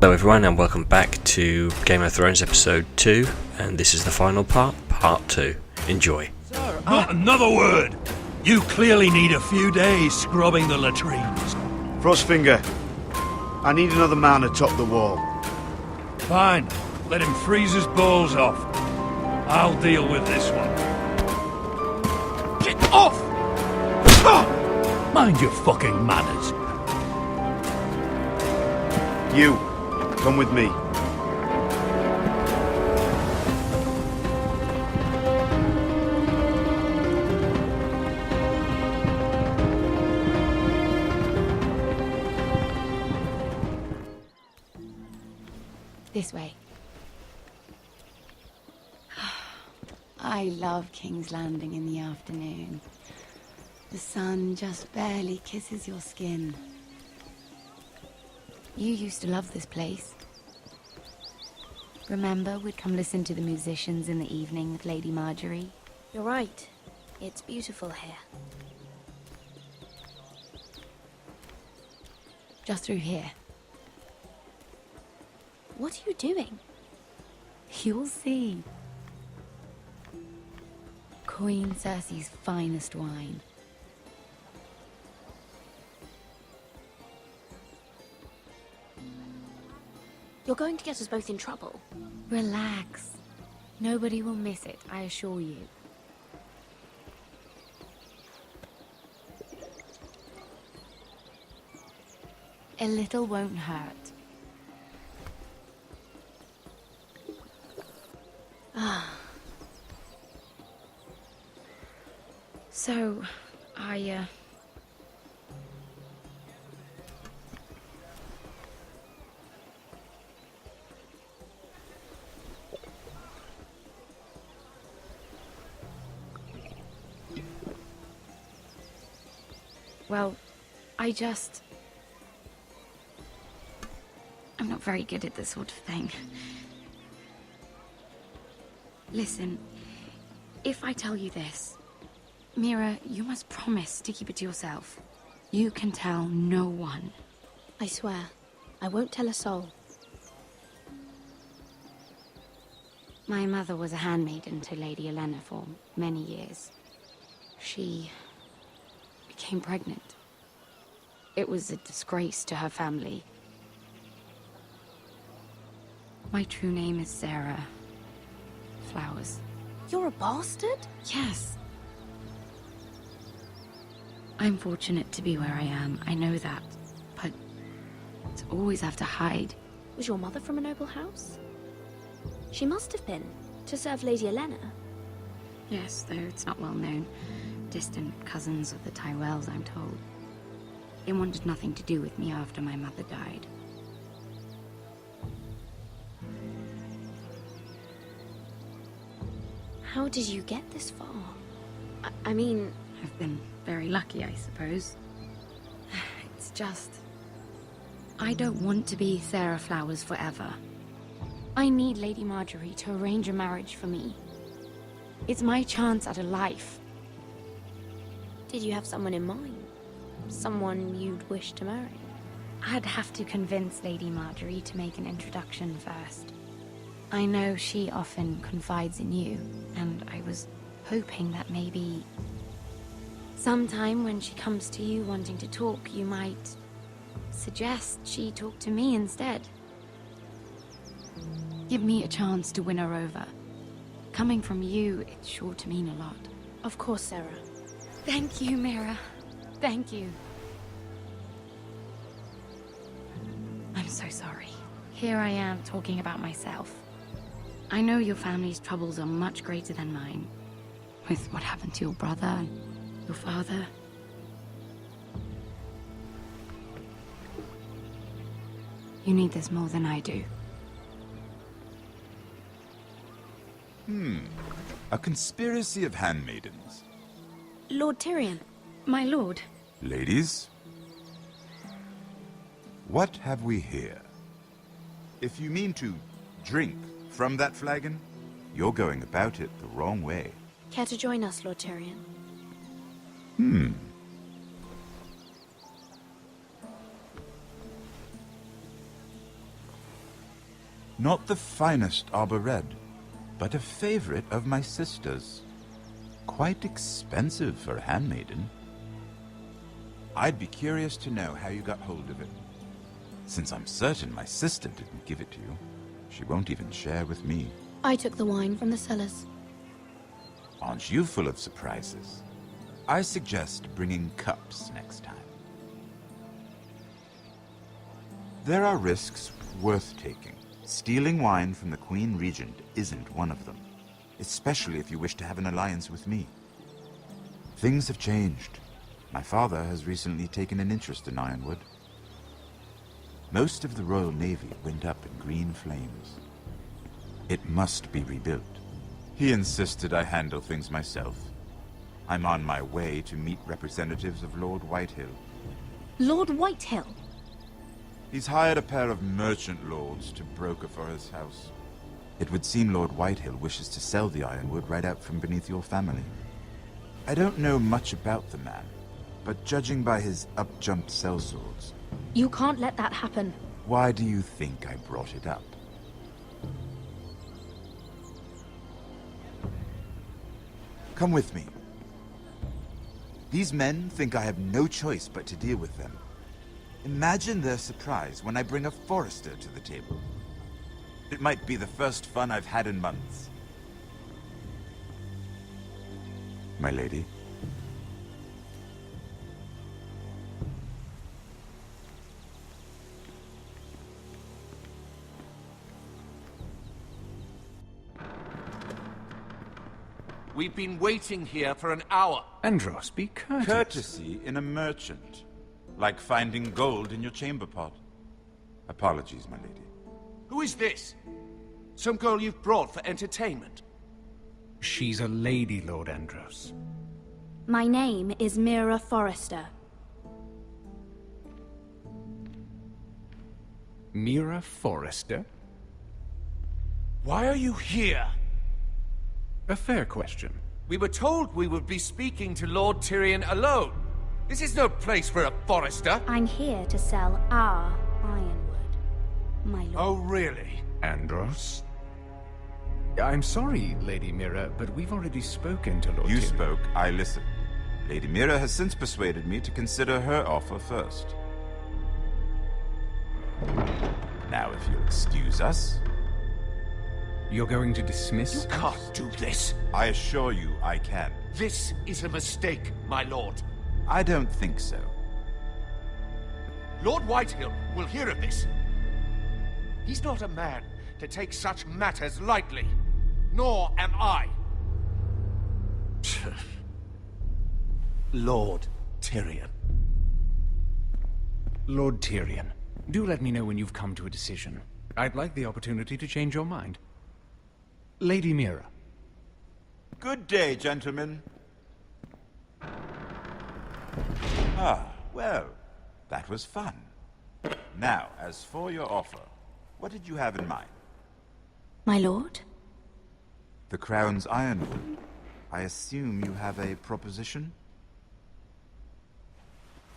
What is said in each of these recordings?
Hello everyone and welcome back to Game of Thrones episode 2, and this is the final part, part 2. Enjoy. Sir, not another word! You clearly need a few days scrubbing the latrines. Frostfinger, I need another man atop the wall. Fine, let him freeze his balls off. I'll deal with this one. Get off! Mind your fucking manners. You, come with me. This way. I love King's Landing in the afternoon. The sun just barely kisses your skin. You used to love this place. Remember, we'd come listen to the musicians in the evening with Lady Marjorie? You're right. It's beautiful here. Just through here. What are you doing? You'll see. Queen Cersei's finest wine. You're going to get us both in trouble. Relax. Nobody will miss it, I assure you. A little won't hurt. So, well, I'm not very good at this sort of thing. Listen, if I tell you this, Mira, you must promise to keep it to yourself. You can tell no one. I swear, I won't tell a soul. My mother was a handmaiden to Lady Olenna for many years. She became pregnant. It was a disgrace to her family. My true name is Sarah Flowers. You're a bastard? Yes. I'm fortunate to be where I am, I know that. But to always have to hide. Was your mother from a noble house? She must have been, to serve Lady Olenna. Yes, though it's not well known. Distant cousins of the Tyrells, I'm told. They wanted nothing to do with me after my mother died. How did you get this far? I mean... I've been very lucky, I suppose. It's just... I don't want to be Sarah Flowers forever. I need Lady Marjorie to arrange a marriage for me. It's my chance at a life. Did you have someone in mind? Someone you'd wish to marry? I'd have to convince Lady Marjorie to make an introduction first. I know she often confides in you, and I was hoping that maybe... sometime when she comes to you wanting to talk, you might suggest she talk to me instead. Give me a chance to win her over. Coming from you, it's sure to mean a lot. Of course, Sarah. Thank you, Mira. Thank you. I'm so sorry. Here I am talking about myself. I know your family's troubles are much greater than mine. With what happened to your brother and your father. You need this more than I do. A conspiracy of handmaidens. Lord Tyrion. My lord. Ladies, what have we here? If you mean to drink from that flagon, you're going about it the wrong way. Care to join us, Lord Tyrion? Not the finest arbor red, but a favorite of my sister's. Quite expensive for a handmaiden. I'd be curious to know how you got hold of it. Since I'm certain my sister didn't give it to you, she won't even share with me. I took the wine from the cellars. Aren't you full of surprises? I suggest bringing cups next time. There are risks worth taking. Stealing wine from the Queen Regent isn't one of them, especially if you wish to have an alliance with me. Things have changed. My father has recently taken an interest in Ironwood. Most of the Royal Navy went up in green flames. It must be rebuilt. He insisted I handle things myself. I'm on my way to meet representatives of Lord Whitehill. Lord Whitehill? He's hired a pair of merchant lords to broker for his house. It would seem Lord Whitehill wishes to sell the Ironwood right out from beneath your family. I don't know much about the man, but judging by his up-jumped sellswords... You can't let that happen. Why do you think I brought it up? Come with me. These men think I have no choice but to deal with them. Imagine their surprise when I bring a forester to the table. It might be the first fun I've had in months. My lady? We've been waiting here for an hour. Andros, be courteous. Courtesy in a merchant. Like finding gold in your chamber pot. Apologies, my lady. Who is this? Some girl you've brought for entertainment? She's a lady, Lord Andros. My name is Mira Forrester. Mira Forrester? Why are you here? A fair question. We were told we would be speaking to Lord Tyrion alone. This is no place for a forester. I'm here to sell our Ironwood, my lord. Oh, really? Andros? I'm sorry, Lady Mira, but we've already spoken to Lord You Tyrion. spoke, I listened. Lady Mira has since persuaded me to consider her offer first. Now, if you'll excuse us... You're going to dismiss You can't do this. I assure you I can. This is a mistake, my lord. I don't think so. Lord Whitehill will hear of this. He's not a man to take such matters lightly. Nor am I. Lord Tyrion. Lord Tyrion, do let me know when you've come to a decision. I'd like the opportunity to change your mind. Lady Mira. Good day, gentlemen. Ah, well, that was fun. Now, as for your offer, what did you have in mind? My lord? The Crown's Ironwood. I assume you have a proposition?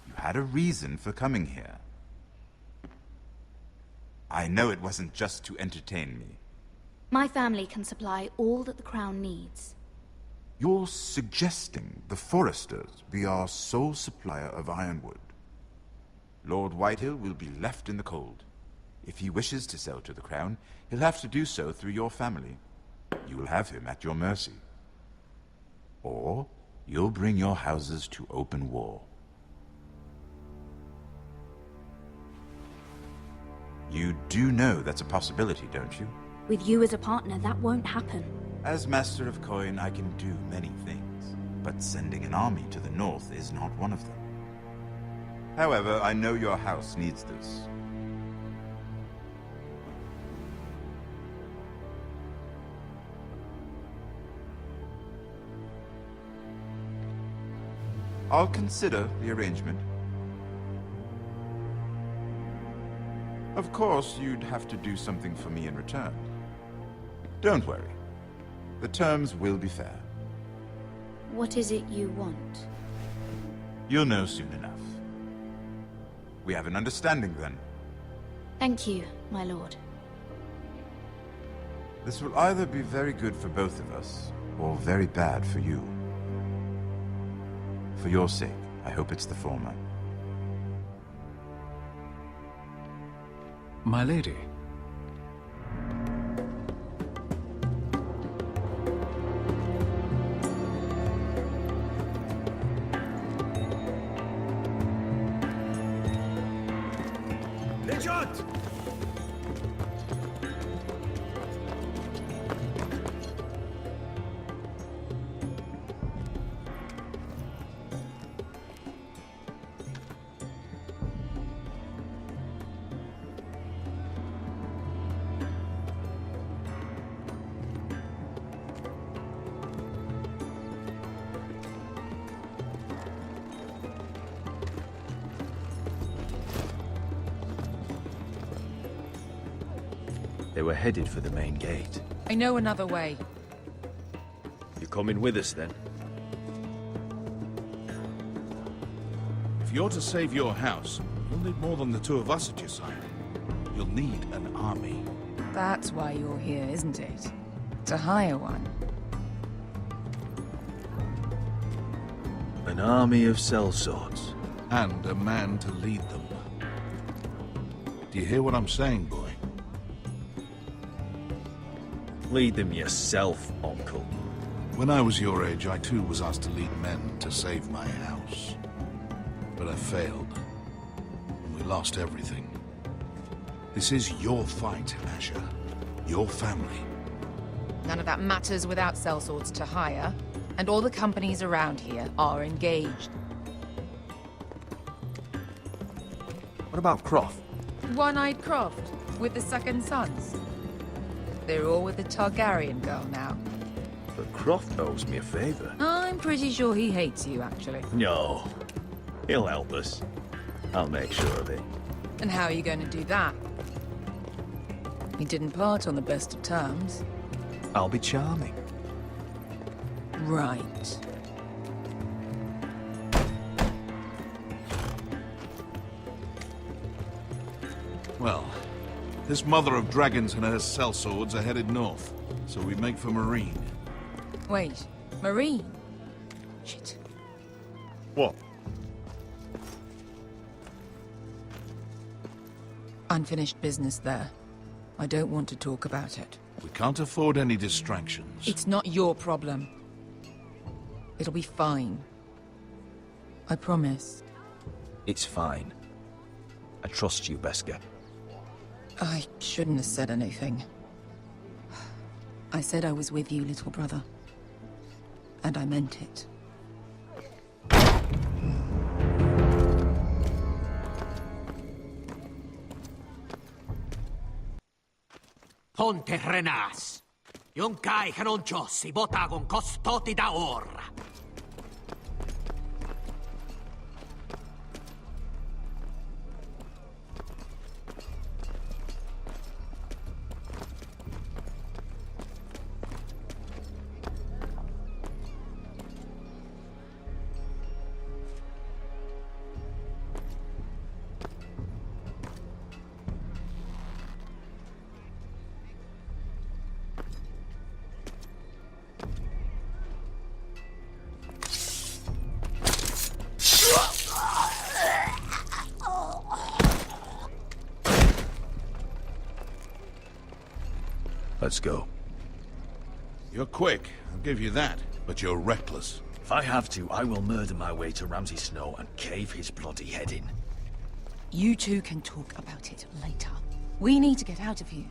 You had a reason for coming here. I know it wasn't just to entertain me. My family can supply all that the Crown needs. You're suggesting the Foresters be our sole supplier of Ironwood. Lord Whitehill will be left in the cold. If he wishes to sell to the Crown, he'll have to do so through your family. You will have him at your mercy. Or you'll bring your houses to open war. You do know that's a possibility, don't you? With you as a partner, that won't happen. As Master of Coin, I can do many things, but sending an army to the north is not one of them. However, I know your house needs this. I'll consider the arrangement. Of course, you'd have to do something for me in return. Don't worry. The terms will be fair. What is it you want? You'll know soon enough. We have an understanding then. Thank you, my lord. This will either be very good for both of us, or very bad for you. For your sake, I hope it's the former. My lady. They were headed for the main gate. I know another way. You're coming with us, then? If you're to save your house, you'll need more than the two of us at your side. You'll need an army. That's why you're here, isn't it? To hire one. An army of sellswords. And a man to lead them. Do you hear what I'm saying, boy? Lead them yourself, Uncle. When I was your age, I too was asked to lead men to save my house. But I failed. And we lost everything. This is your fight, Asher. Your family. None of that matters without sellswords to hire, and all the companies around here are engaged. What about Croft? One-eyed Croft, with the second sons. They're all with the Targaryen girl now. But Croft owes me a favor. I'm pretty sure he hates you, actually. No. He'll help us. I'll make sure of it. And how are you going to do that? We didn't part on the best of terms. I'll be charming. Right. Well, this mother of dragons and her sellswords are headed north, so we make for Marine. Wait, Marine? Shit. What? Unfinished business there. I don't want to talk about it. We can't afford any distractions. It's not your problem. It'll be fine. I promise. It's fine. I trust you, Beskar. I shouldn't have said anything. I said I was with you, little brother. And I meant it. Ponte Renas. Yon kai hanoncho si botagon costoti da ora. Let's go. You're quick, I'll give you that, but you're reckless. If I have to, I will murder my way to Ramsay Snow and cave his bloody head in. You two can talk about it later. We need to get out of here.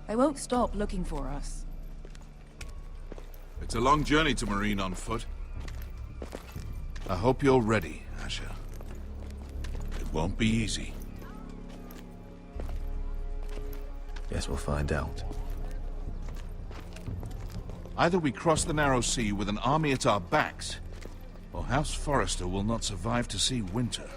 They won't stop looking for us. It's a long journey to Marine on foot. I hope you're ready, Asher. It won't be easy. Guess we'll find out. Either we cross the narrow sea with an army at our backs, or House Forrester will not survive to see winter.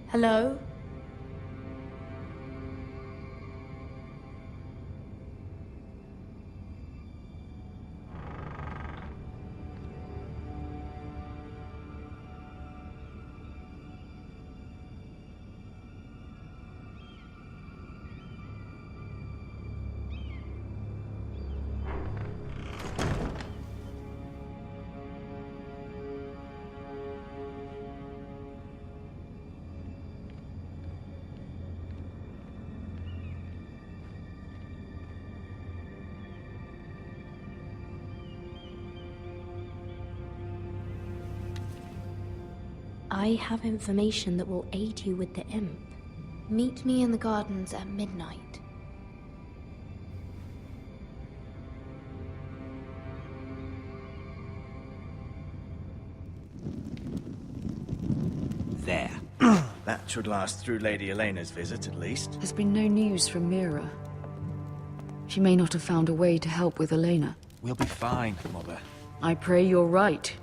Hello? I have information that will aid you with the imp. Meet me in the gardens at midnight. There. That should last through Lady Elena's visit, at least. There's been no news from Mira. She may not have found a way to help with Elena. We'll be fine, Mother. I pray you're right.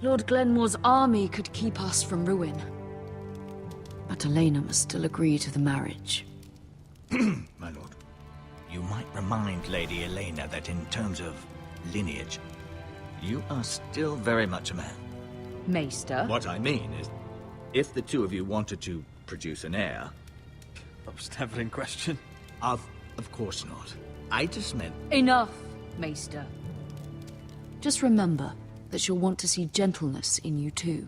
Lord Glenmore's army could keep us from ruin. But Elena must still agree to the marriage. My lord. You might remind Lady Elena that in terms of lineage, you are still very much a man. Maester? What I mean is, if the two of you wanted to produce an heir... That was never in question. Of course not. I just meant... Enough, Maester. Just remember that she'll want to see gentleness in you too.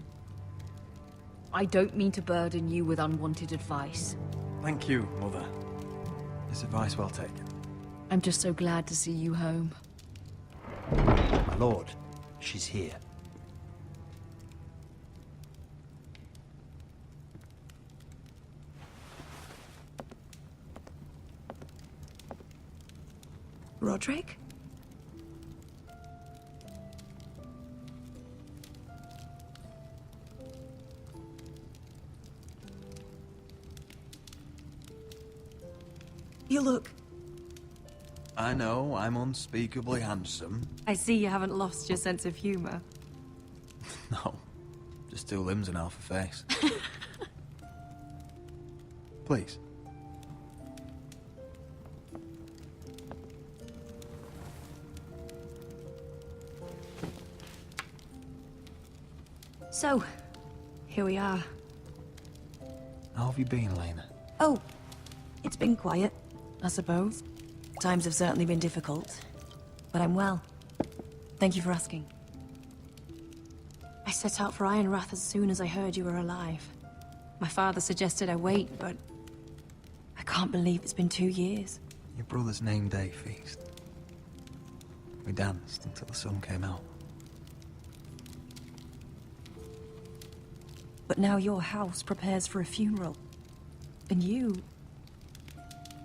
I don't mean to burden you with unwanted advice. Thank you, Mother. This advice well taken. I'm just so glad to see you home. My lord, she's here. Roderick? You look... I know, I'm unspeakably handsome. I see you haven't lost your sense of humor. No, just two limbs and half a face. Please. So, here we are. How have you been, Elena? Oh, it's been quiet, I suppose. Times have certainly been difficult, but I'm well. Thank you for asking. I set out for Ironrath as soon as I heard you were alive. My father suggested I wait, but I can't believe it's been 2 years. Your brother's name day feast. We danced until the sun came out. But now your house prepares for a funeral. And you...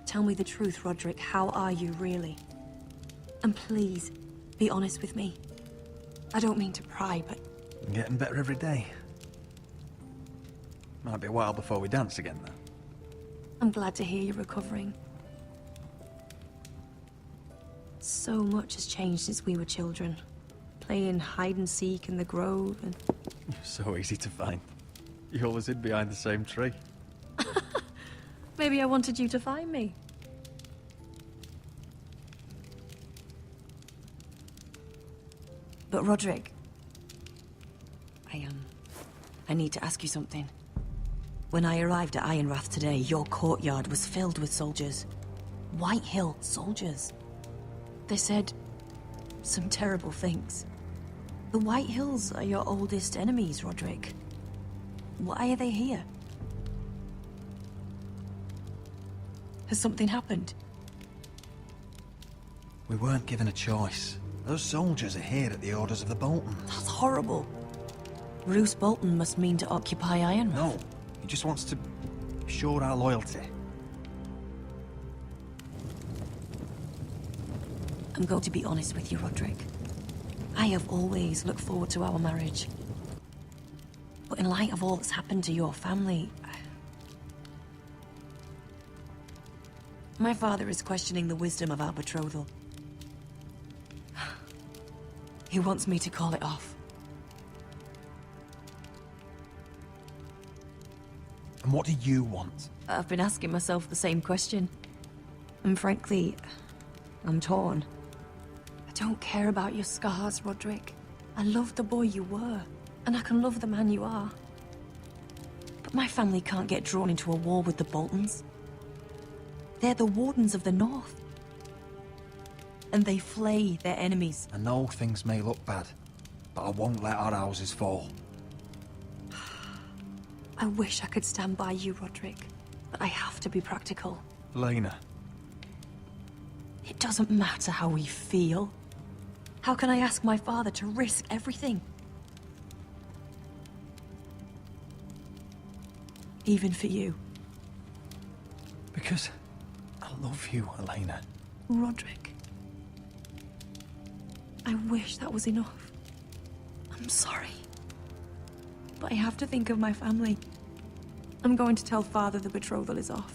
Tell me the truth, Roderick. How are you, really? And please, be honest with me. I don't mean to pry, but... I'm getting better every day. Might be a while before we dance again, though. I'm glad to hear you're recovering. So much has changed since we were children. Playing hide and seek in the grove and... You're so easy to find. You always hid behind the same tree. Maybe I wanted you to find me. But Roderick... I need to ask you something. When I arrived at Ironrath today, your courtyard was filled with soldiers. White Hill soldiers. They said some terrible things. The White Hills are your oldest enemies, Roderick. Why are they here? Has something happened? We weren't given a choice. Those soldiers are here at the orders of the Boltons. That's horrible. Roose Bolton must mean to occupy Ironrath. No, he just wants to show our loyalty. I'm going to be honest with you, Roderick. I have always looked forward to our marriage. But in light of all that's happened to your family... My father is questioning the wisdom of our betrothal. He wants me to call it off. And what do you want? I've been asking myself the same question. And frankly, I'm torn. I don't care about your scars, Roderick. I love the boy you were, and I can love the man you are. But my family can't get drawn into a war with the Boltons. They're the Wardens of the North. And they flay their enemies. I know things may look bad, but I won't let our houses fall. I wish I could stand by you, Roderick, but I have to be practical. Lena. It doesn't matter how we feel. How can I ask my father to risk everything? Even for you. Because I love you, Elena. Roderick. I wish that was enough. I'm sorry. But I have to think of my family. I'm going to tell Father the betrothal is off.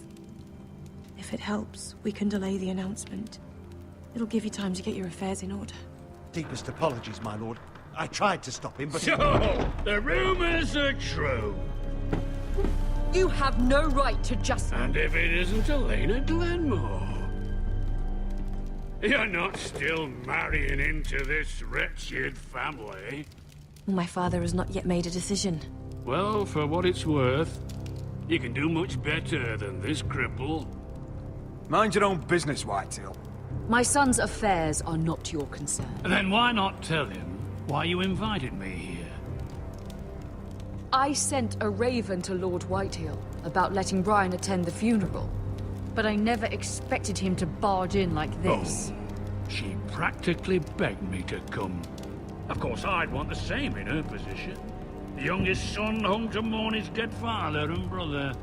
If it helps, we can delay the announcement. It'll give you time to get your affairs in order. Deepest apologies, my lord. I tried to stop him, but... So, the rumors are true. You have no right to just... And if it isn't Elena Glenmore? You're not still marrying into this wretched family? My father has not yet made a decision. Well, for what it's worth, you can do much better than this cripple. Mind your own business, Whitetail. My son's affairs are not your concern. Then why not tell him why you invited me here? I sent a raven to Lord Whitehill about letting Brian attend the funeral. But I never expected him to barge in like this. Oh, she practically begged me to come. Of course, I'd want the same in her position. The youngest son home to mourn his dead father and brother.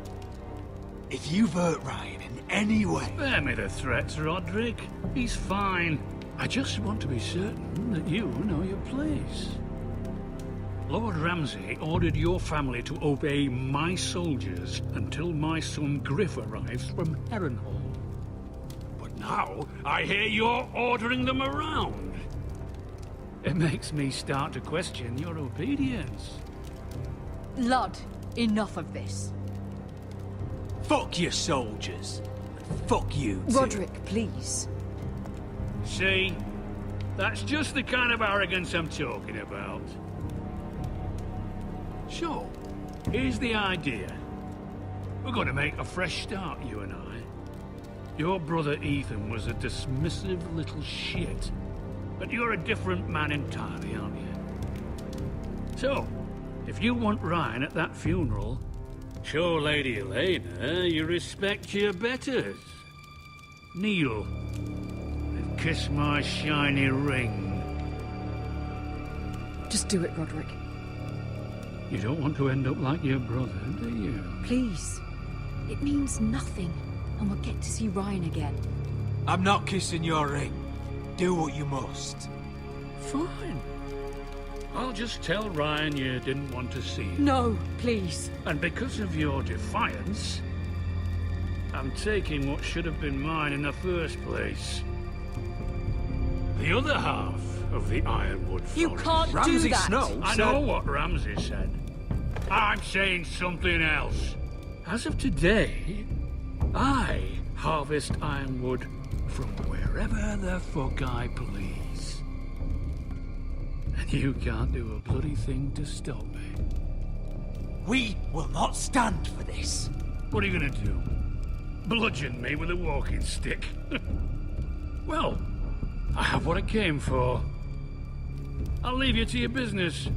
If you've hurt Ryan in any way... Spare me the threats, Roderick. He's fine. I just want to be certain that you know your place. Lord Ramsay ordered your family to obey my soldiers until my son Griff arrives from Harrenhal. But now, I hear you're ordering them around. It makes me start to question your obedience. Lud, enough of this. Fuck your soldiers. Fuck you, too. Roderick, please. See? That's just the kind of arrogance I'm talking about. So, here's the idea. We're going to make a fresh start, you and I. Your brother Ethan was a dismissive little shit. But you're a different man entirely, aren't you? So, if you want Ryan at that funeral, show Lady Elena you respect your betters. Kneel and kiss my shiny ring. Just do it, Roderick. You don't want to end up like your brother, do you? Please. It means nothing, and we'll get to see Ryan again. I'm not kissing your ring. Do what you must. Fine. I'll just tell Ryan you didn't want to see him. No, please. And because of your defiance, I'm taking what should have been mine in the first place. The other half of the Ironwood Forest. You can't do that! Snow I know what Ramsay said. I'm saying something else. As of today, I harvest Ironwood from wherever the fuck I please. And you can't do a bloody thing to stop me. We will not stand for this. What are you gonna do? Bludgeon me with a walking stick? Well, I have what I came for. I'll leave you to your business.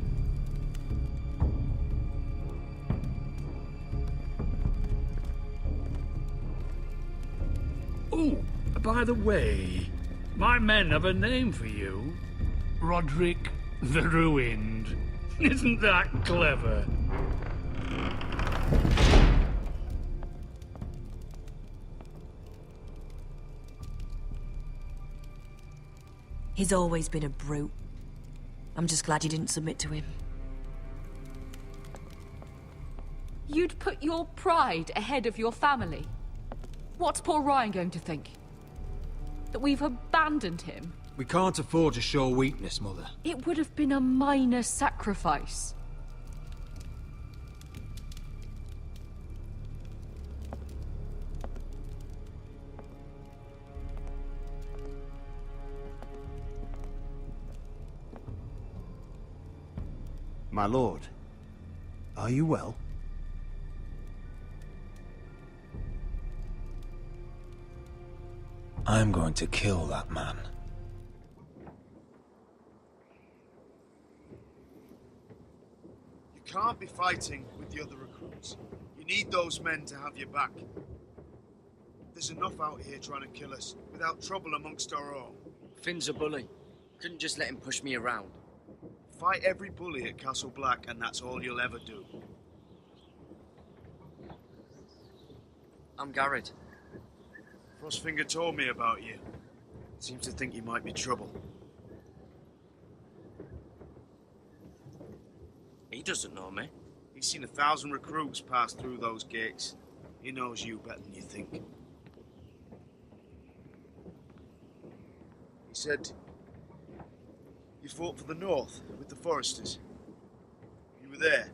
Oh, by the way, my men have a name for you. Roderick the Ruined. Isn't that clever? He's always been a brute. I'm just glad you didn't submit to him. You'd put your pride ahead of your family. What's poor Ryan going to think? That we've abandoned him? We can't afford to show weakness, Mother. It would have been a minor sacrifice. My lord, are you well? I'm going to kill that man. You can't be fighting with the other recruits. You need those men to have your back. There's enough out here trying to kill us, without trouble amongst our own. Finn's a bully. Couldn't just let him push me around. Fight every bully at Castle Black, and that's all you'll ever do. I'm Garrett. Frostfinger told me about you. Seems to think you might be trouble. He doesn't know me. He's seen 1,000 recruits pass through those gates. He knows you better than you think. He said you fought for the North with the Foresters. You were there,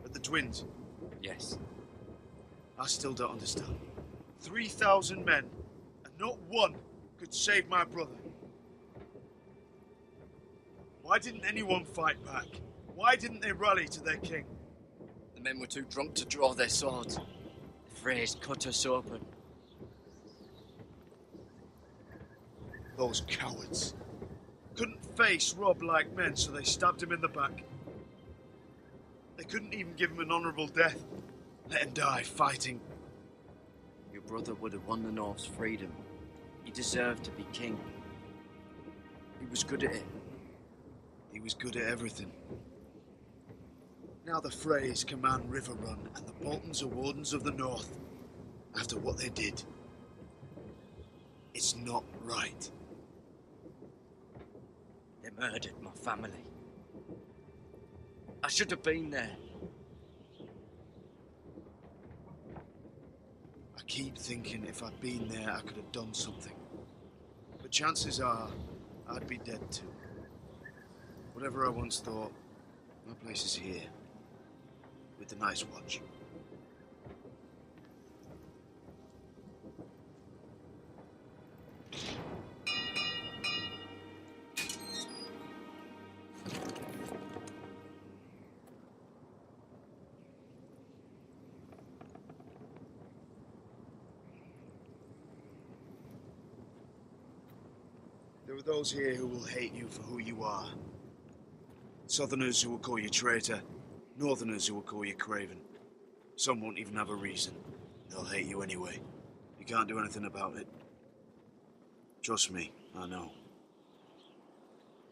at the Twins. Yes. I still don't understand. 3,000 men, and not one could save my brother. Why didn't anyone fight back? Why didn't they rally to their king? The men were too drunk to draw their swords. The Freys cut us open. Those cowards. Couldn't face Rob like men, so they stabbed him in the back. They couldn't even give him an honourable death. Let him die fighting. Your brother would have won the North's freedom. He deserved to be king. He was good at it. He was good at everything. Now the Freys command Riverrun, and the Boltons are Wardens of the North. After what they did. It's not right. They murdered my family. I should have been there. I keep thinking if I'd been there, I could have done something. But chances are, I'd be dead too. Whatever I once thought, my place is here. With the Night's Watch. There are those here who will hate you for who you are. Southerners who will call you traitor. Northerners who will call you craven. Some won't even have a reason. They'll hate you anyway. You can't do anything about it. Trust me, I know.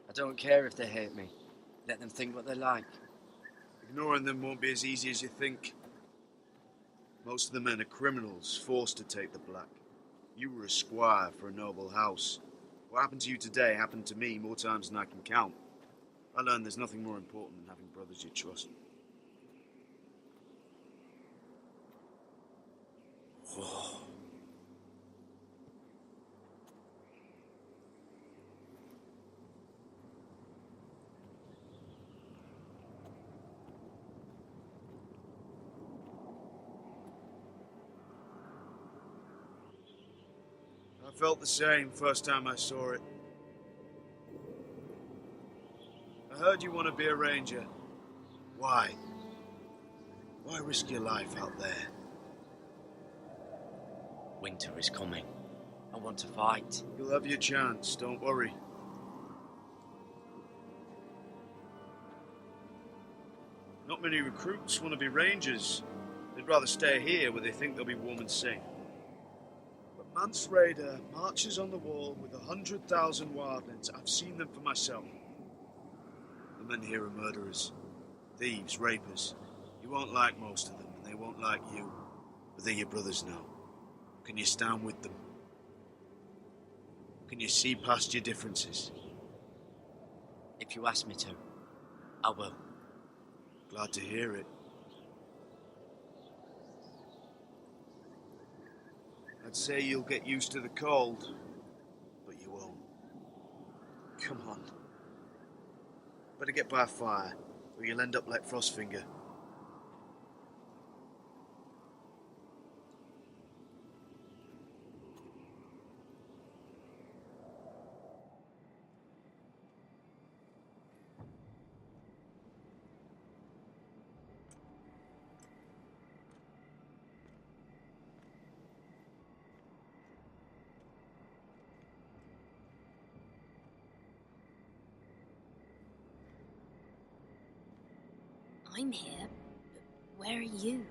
I don't care if they hate me. Let them think what they like. Ignoring them won't be as easy as you think. Most of the men are criminals, forced to take the black. You were a squire for a noble house. What happened to you today happened to me more times than I can count. I learned there's nothing more important than having brothers you trust. Whoa. I felt the same first time I saw it. I heard you want to be a ranger. Why? Why risk your life out there? Winter is coming. I want to fight. You'll have your chance, don't worry. Not many recruits want to be rangers. They'd rather stay here where they think they'll be warm and safe. But Mance Raider marches on the wall with 100,000 wildlings. I've seen them for myself. The men here are murderers, thieves, rapers. You won't like most of them, and they won't like you. But they're your brothers now. Can you stand with them? Can you see past your differences? If you ask me to, I will. Glad to hear it. I'd say you'll get used to the cold, but you won't. Come on. Better get by a fire, or you'll end up like Frostfinger. I'm here, but where are you?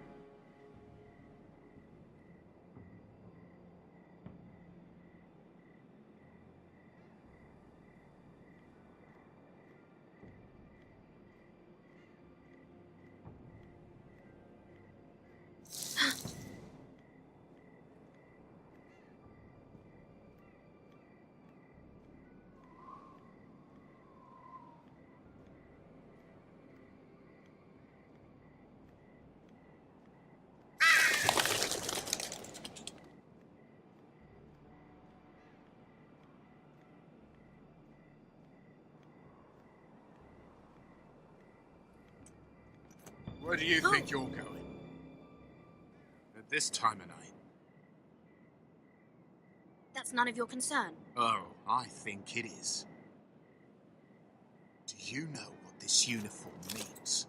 Where do you think you're going? At this time of night? That's none of your concern. Oh, I think it is. Do you know what this uniform means?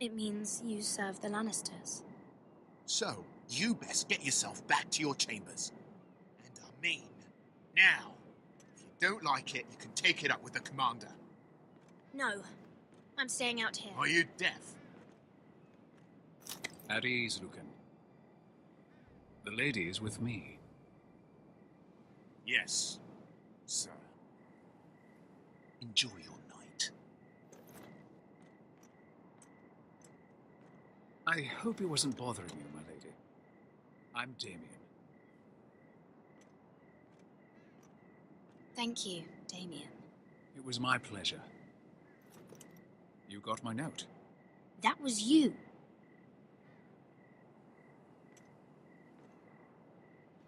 It means you serve the Lannisters. So, you best get yourself back to your chambers. And I mean, now. If you don't like it, you can take it up with the commander. No, I'm staying out here. Are you deaf? At ease, Lucan. The lady is with me. Yes, sir. Enjoy your night. I hope it wasn't bothering you, my lady. I'm Damien. Thank you, Damien. It was my pleasure. You got my note. That was you.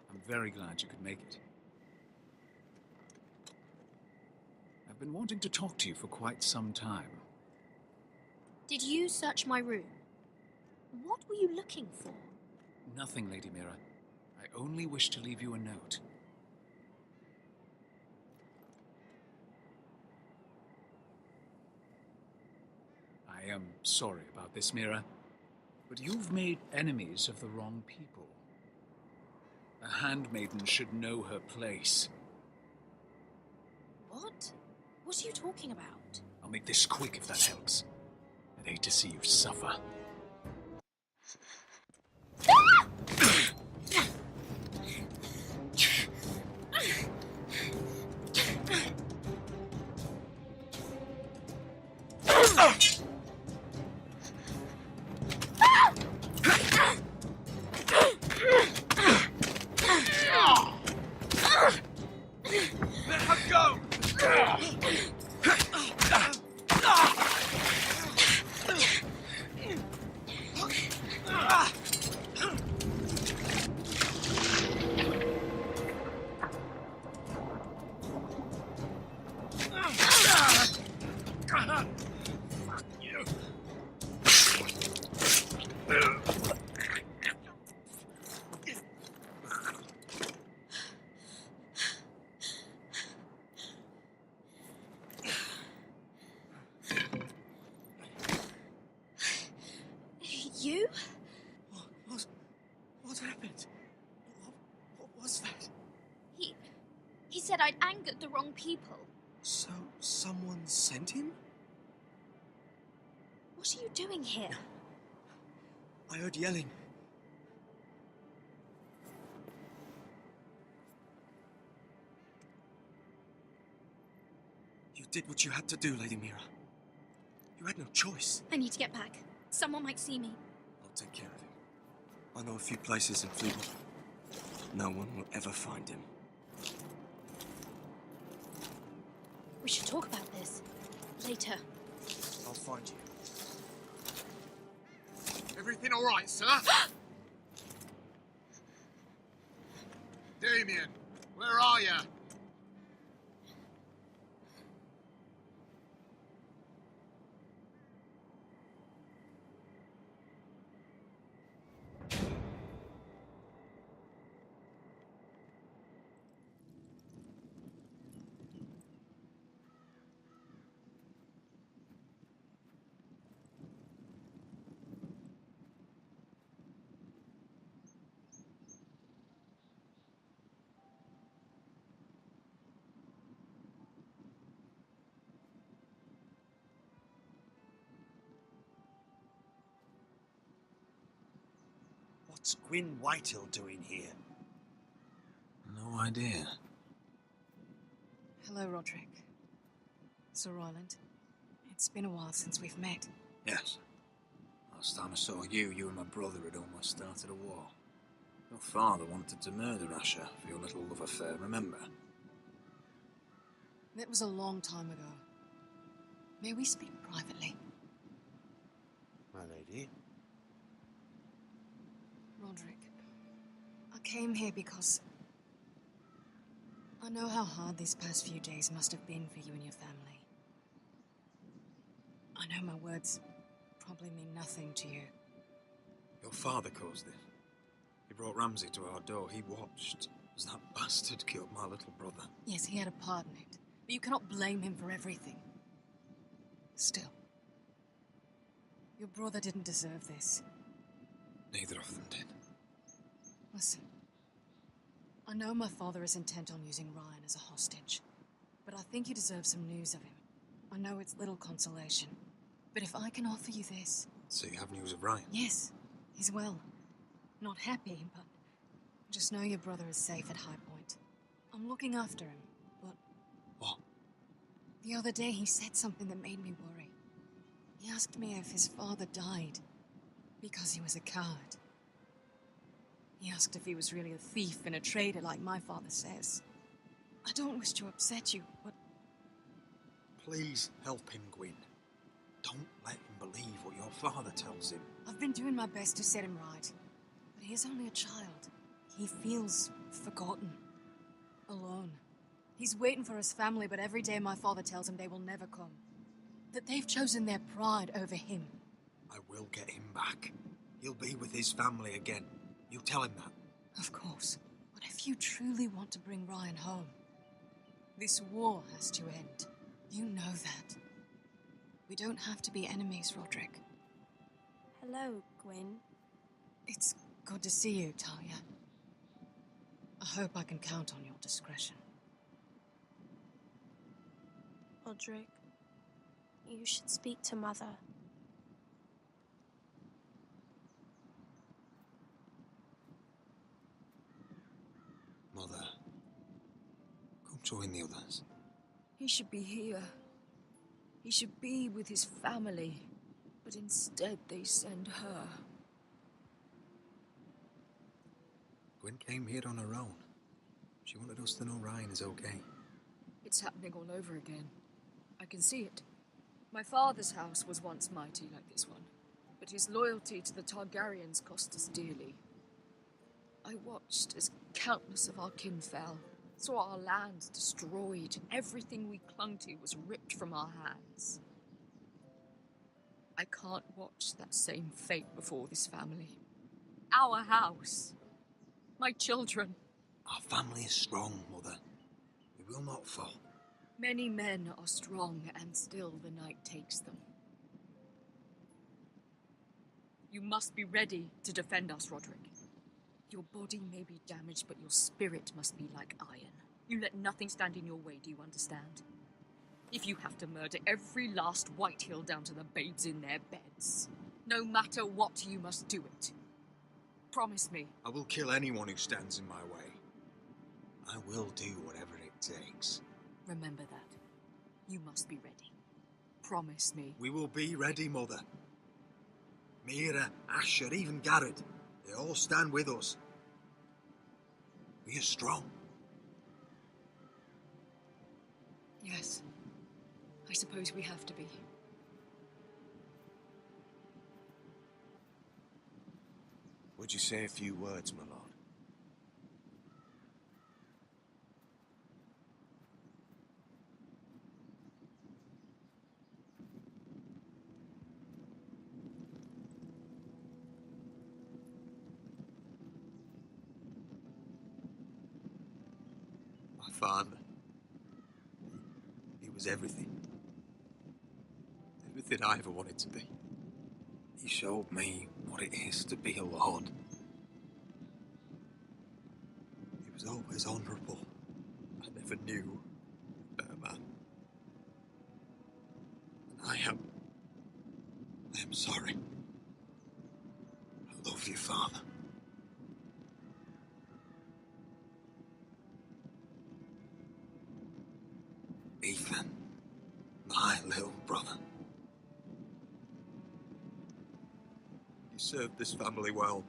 I'm very glad you could make it. I've been wanting to talk to you for quite some time. Did you search my room? What were you looking for? Nothing, Lady Mira. I only wish to leave you a note. I am sorry about this, Mira, but you've made enemies of the wrong people. A handmaiden should know her place. What? What are you talking about? I'll make this quick if that helps. I'd hate to see you suffer. Let her go! Fuck you. You? What happened? What was that? He said I'd angered the wrong people. So, someone sent him? What are you doing here? I heard yelling. You did what you had to do, Lady Mira. You had no choice. I need to get back. Someone might see me. I'll take care of him. I know a few places in Fleetwood. No one will ever find him. We should talk about this. Later. I'll find you. Everything all right, sir? Damien, where are you? What's Gwyn Whitehill doing here? No idea. Hello, Roderick. Sir Roland. It's been a while since we've met. Yes. Last time I saw you and my brother had almost started a war. Your father wanted to murder Asher for your little love affair, remember? That was a long time ago. May we speak privately? My lady? Roderick, I came here because I know how hard these past few days must have been for you and your family. I know my words probably mean nothing to you. Your father caused it. He brought Ramsay to our door. He watched as that bastard killed my little brother. Yes, he had a part in it, but you cannot blame him for everything. Still, your brother didn't deserve this. Neither of them did. Listen, I know my father is intent on using Ryan as a hostage, but I think you deserve some news of him. I know it's little consolation, but if I can offer you this... So you have news of Ryan? Yes, he's well. Not happy, but just know your brother is safe at High Point. I'm looking after him, but... What? The other day he said something that made me worry. He asked me if his father died because he was a coward. He asked if he was really a thief and a traitor like my father says. I don't wish to upset you, but... Please help him, Gwyn. Don't let him believe what your father tells him. I've been doing my best to set him right. But he is only a child. He feels forgotten. Alone. He's waiting for his family, but every day my father tells him they will never come. That they've chosen their pride over him. I will get him back. He'll be with his family again. You tell him that. Of course. But if you truly want to bring Ryan home, this war has to end. You know that. We don't have to be enemies, Roderick. Hello, Gwyn. It's good to see you, Talia. I hope I can count on your discretion. Roderick, you should speak to Mother. Mother, come join the others. He should be here. He should be with his family. But instead they send her. Gwyn came here on her own. She wanted us to know Ryan is okay. It's happening all over again. I can see it. My father's house was once mighty like this one, but his loyalty to the Targaryens cost us dearly. I watched as countless of our kin fell, saw our land destroyed, everything we clung to was ripped from our hands. I can't watch that same fate before this family. Our house. My children. Our family is strong, Mother. We will not fall. Many men are strong, and still the night takes them. You must be ready to defend us, Roderick. Your body may be damaged, but your spirit must be like iron. You let nothing stand in your way, do you understand? If you have to murder every last Whitehill down to the babes in their beds, no matter what, you must do it. Promise me. I will kill anyone who stands in my way. I will do whatever it takes. Remember that. You must be ready. Promise me. We will be ready, Mother. Mira, Asher, even Garrett. They all stand with us. We are strong. Yes. I suppose we have to be. Would you say a few words, my lord? My father. He was everything. Everything I ever wanted to be. He showed me what it is to be a lord. He was always honourable. I never knew a better man. And I am sorry. I love you, Father. You served this family well,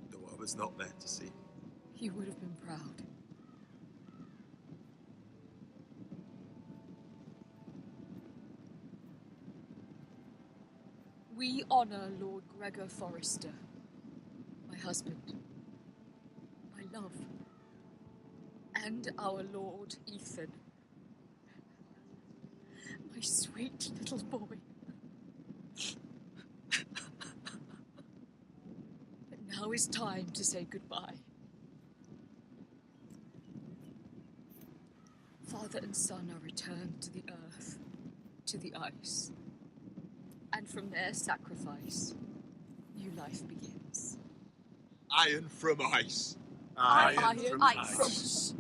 though I was not there to see. He would have been proud. We honor Lord Gregor Forrester, my husband, my love, and our Lord Ethan, my sweet little boy. But now is time to say goodbye. Father and son are returned to the earth, to the ice. And from their sacrifice, new life begins. Iron from ice. Iron from ice.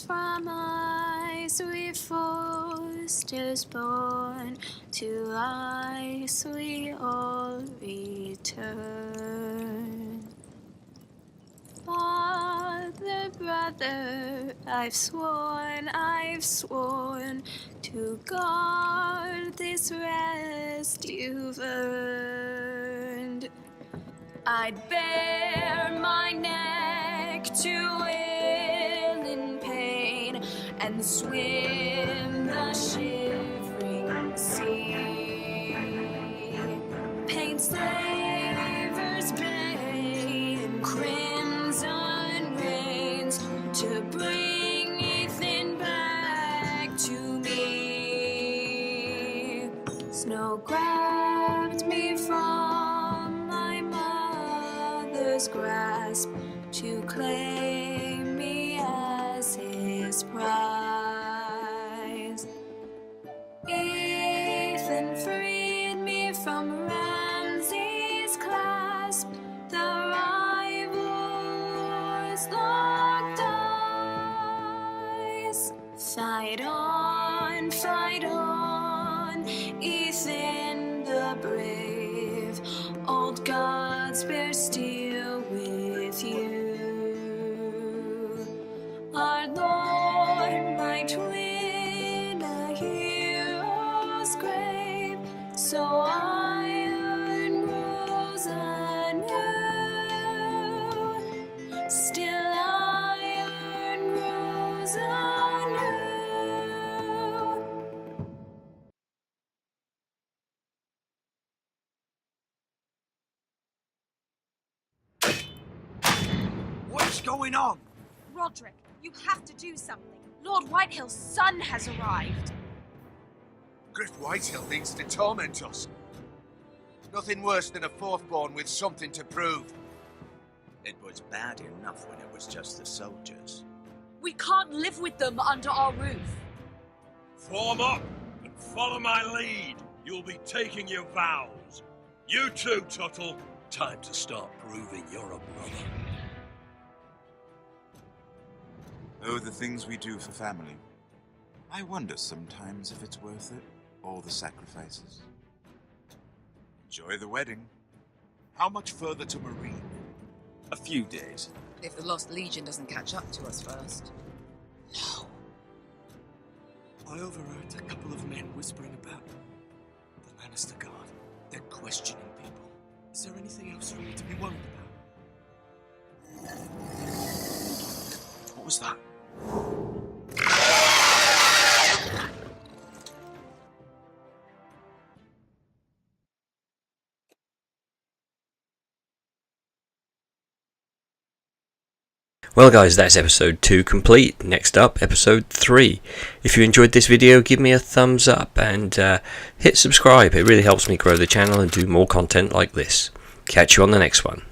From ice we Forsters born, to ice we all return. Father, brother, I've sworn to guard this rest you've earned. I'd bare my neck to wail in pain and swim the shivering sea. Paint slavers' bane, crimson rains to bring Ethan back to me. Snow grabbed me from my mother's grasp to claim me as his prize. Ethan freed me from Ramsay's clasp, the rival's locked eyes. Fight on, Ethan the brave, old gods bear steel with you. Our Lord might win a hero's grave, so iron rose anew. Still iron rose anew. What's going on? Roderick, you have to do something. Lord Whitehill's son has arrived. Griff Whitehill means to torment us. Nothing worse than a fourthborn with something to prove. It was bad enough when it was just the soldiers. We can't live with them under our roof. Form up and follow my lead. You'll be taking your vows. You too, Tuttle. Time to start proving you're a brother. Oh, the things we do for family. I wonder sometimes if it's worth it, all the sacrifices. Enjoy the wedding. How much further to Marine? A few days. If the Lost Legion doesn't catch up to us first. I overheard a couple of men whispering about the Lannister Guard. They're questioning people. Is there anything else for me to be worried about? What was that? Well guys, that's episode 2 complete. Next up, episode 3. If you enjoyed this video, give me a thumbs up and hit subscribe. It really helps me grow the channel and do more content like this. Catch you on the next one.